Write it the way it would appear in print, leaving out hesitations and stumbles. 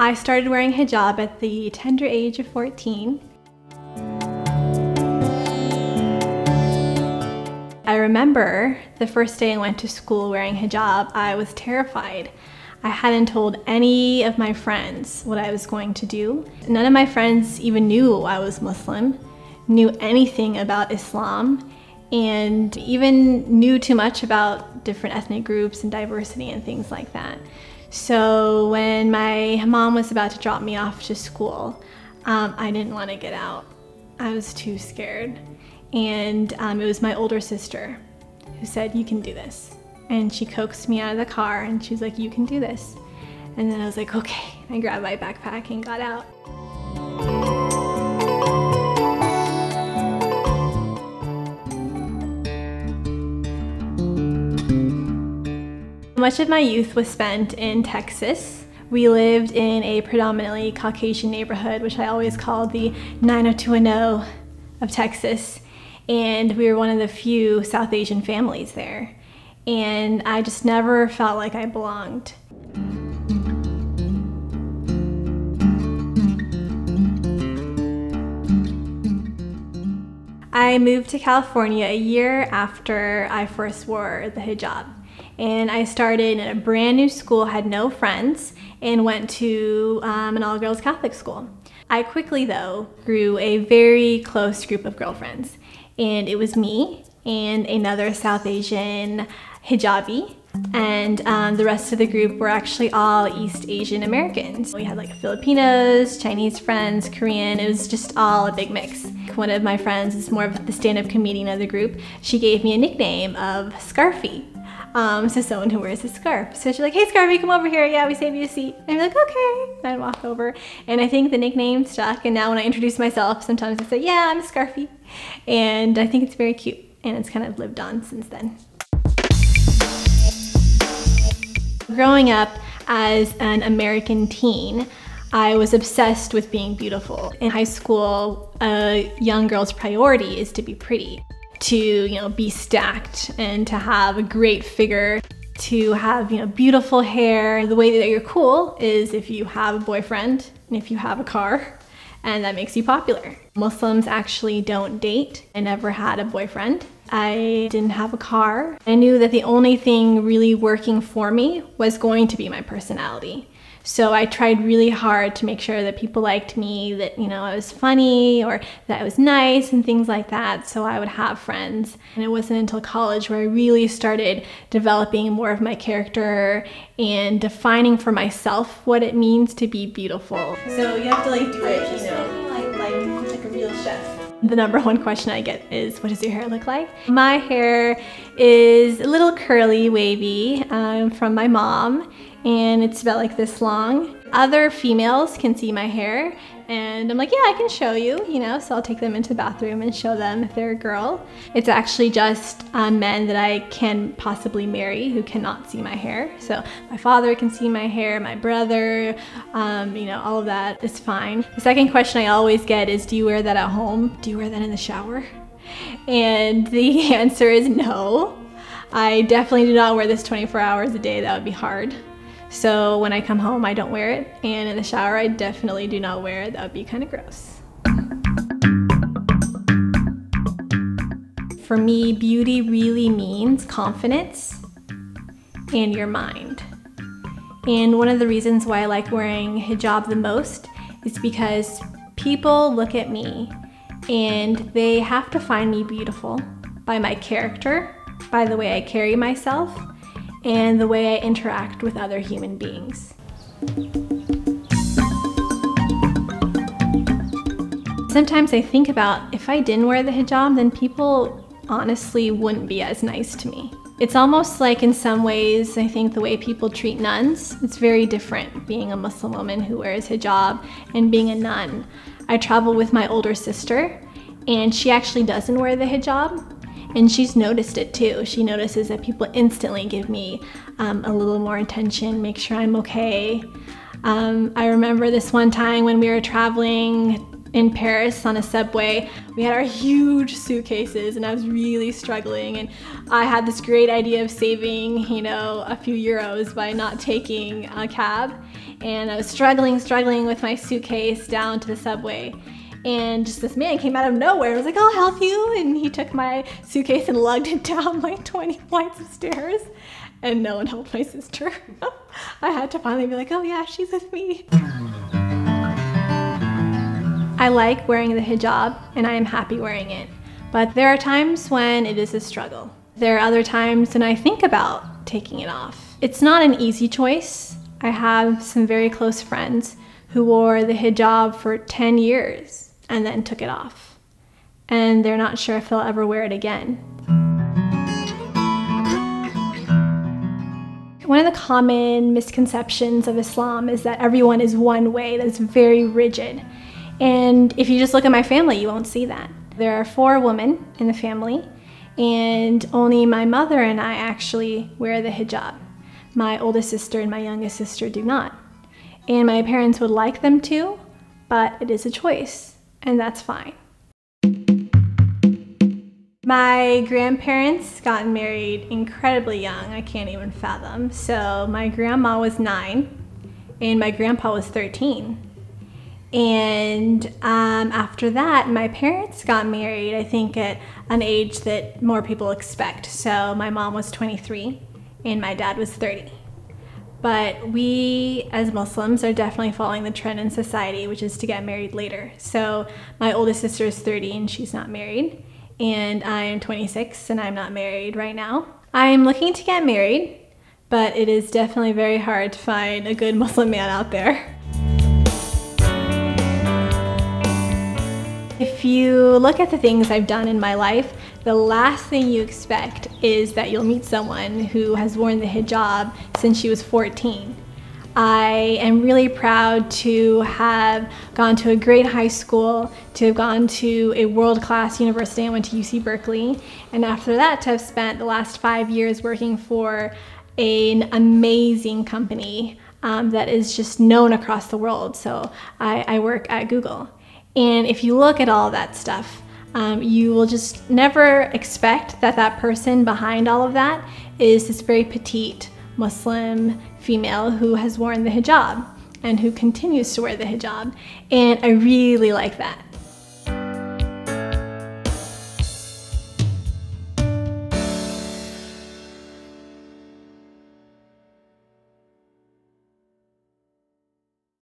I started wearing hijab at the tender age of 14. I remember the first day I went to school wearing hijab, I was terrified. I hadn't told any of my friends what I was going to do. None of my friends even knew I was Muslim, knew anything about Islam, and even knew too much about different ethnic groups and diversity and things like that. So when my mom was about to drop me off to school, I didn't want to get out. I was too scared. And it was my older sister who said, "You can do this." And she coaxed me out of the car and she was like, "You can do this." And then I was like, okay. I grabbed my backpack and got out. Much of my youth was spent in Texas. We lived in a predominantly Caucasian neighborhood, which I always called the 90210 of Texas. And we were one of the few South Asian families there. And I just never felt like I belonged. I moved to California a year after I first wore the hijab. And I started in a brand new school, had no friends, and went to an all-girls Catholic school. I quickly, though, grew a very close group of girlfriends. And it was me and another South Asian hijabi, and the rest of the group were actually all East Asian Americans. We had like Filipinos, Chinese friends, Korean. It was just all a big mix. One of my friends is more of the stand-up comedian of the group. She gave me a nickname of Scarfy. So someone who wears a scarf. So she's like, "Hey Scarfy, come over here. Yeah, we saved you a seat." And I'm like, "Okay." And I'd walk over. And I think the nickname stuck. And now when I introduce myself, sometimes I say, "Yeah, I'm Scarfy." And I think it's very cute. And it's kind of lived on since then. Growing up as an American teen, I was obsessed with being beautiful. In high school, a young girl's priority is to be pretty, to be stacked and to have a great figure, to have beautiful hair. The way that you're cool is if you have a boyfriend and if you have a car, and that makes you popular. Muslims actually don't date. I never had a boyfriend. I didn't have a car. I knew that the only thing really working for me was going to be my personality. So I tried really hard to make sure that people liked me, that I was funny or that I was nice and things like that, so I would have friends. And it wasn't until college where I really started developing more of my character and defining for myself what it means to be beautiful. So you have to do it, like a real chef. The number one question I get is, what does your hair look like? My hair is a little curly, wavy from my mom, and it's about like this long. Other females can see my hair, and I'm like, yeah, I can show you, so I'll take them into the bathroom and show them if they're a girl. It's actually just men that I can possibly marry who cannot see my hair. So my father can see my hair, my brother, all of that is fine. The second question I always get is, do you wear that at home? Do you wear that in the shower? And the answer is no. I definitely do not wear this 24 hours a day. That would be hard. So when I come home, I don't wear it. And in the shower, I definitely do not wear it. That would be kind of gross. For me, beauty really means confidence in your mind. And one of the reasons why I like wearing hijab the most is because people look at me and they have to find me beautiful by my character, by the way I carry myself, and the way I interact with other human beings. Sometimes I think about, if I didn't wear the hijab, then people honestly wouldn't be as nice to me. It's almost like, in some ways, I think the way people treat nuns, it's very different being a Muslim woman who wears hijab and being a nun. I travel with my older sister, and she actually doesn't wear the hijab. And she's noticed it too. She notices that people instantly give me a little more attention, make sure I'm okay. I remember this one time when we were traveling In Paris on a subway, we had our huge suitcases and I was really struggling, and I had this great idea of saving, a few euros by not taking a cab, and I was struggling with my suitcase down to the subway, and just this man came out of nowhere and was like, "I'll help you," and he took my suitcase and lugged it down like 20 flights of stairs, and no one helped my sister. I had to finally be like, "Oh yeah, she's with me." I like wearing the hijab and I am happy wearing it, but there are times when it is a struggle. There are other times when I think about taking it off. It's not an easy choice. I have some very close friends who wore the hijab for 10 years and then took it off, and they're not sure if they'll ever wear it again. One of the common misconceptions of Islam is that everyone is one way, that's very rigid. And if you just look at my family, you won't see that. There are 4 women in the family, and only my mother and I actually wear the hijab. My oldest sister and my youngest sister do not. And my parents would like them to, but it is a choice, and that's fine. My grandparents got married incredibly young. I can't even fathom. So my grandma was 9, and my grandpa was 13. And after that, my parents got married, I think at an age that more people expect. So my mom was 23 and my dad was 30. But we as Muslims are definitely following the trend in society, which is to get married later. So my oldest sister is 30 and she's not married. And I am 26 and I'm not married right now. I am looking to get married, but it is definitely very hard to find a good Muslim man out there. If you look at the things I've done in my life, the last thing you expect is that you'll meet someone who has worn the hijab since she was 14. I am really proud to have gone to a great high school, to have gone to a world-class university. I went to UC Berkeley, and after that to have spent the last 5 years working for an amazing company that is just known across the world. So I work at Google. And if you look at all that stuff, you will just never expect that that person behind all of that is this very petite Muslim female who has worn the hijab and who continues to wear the hijab. And I really like that.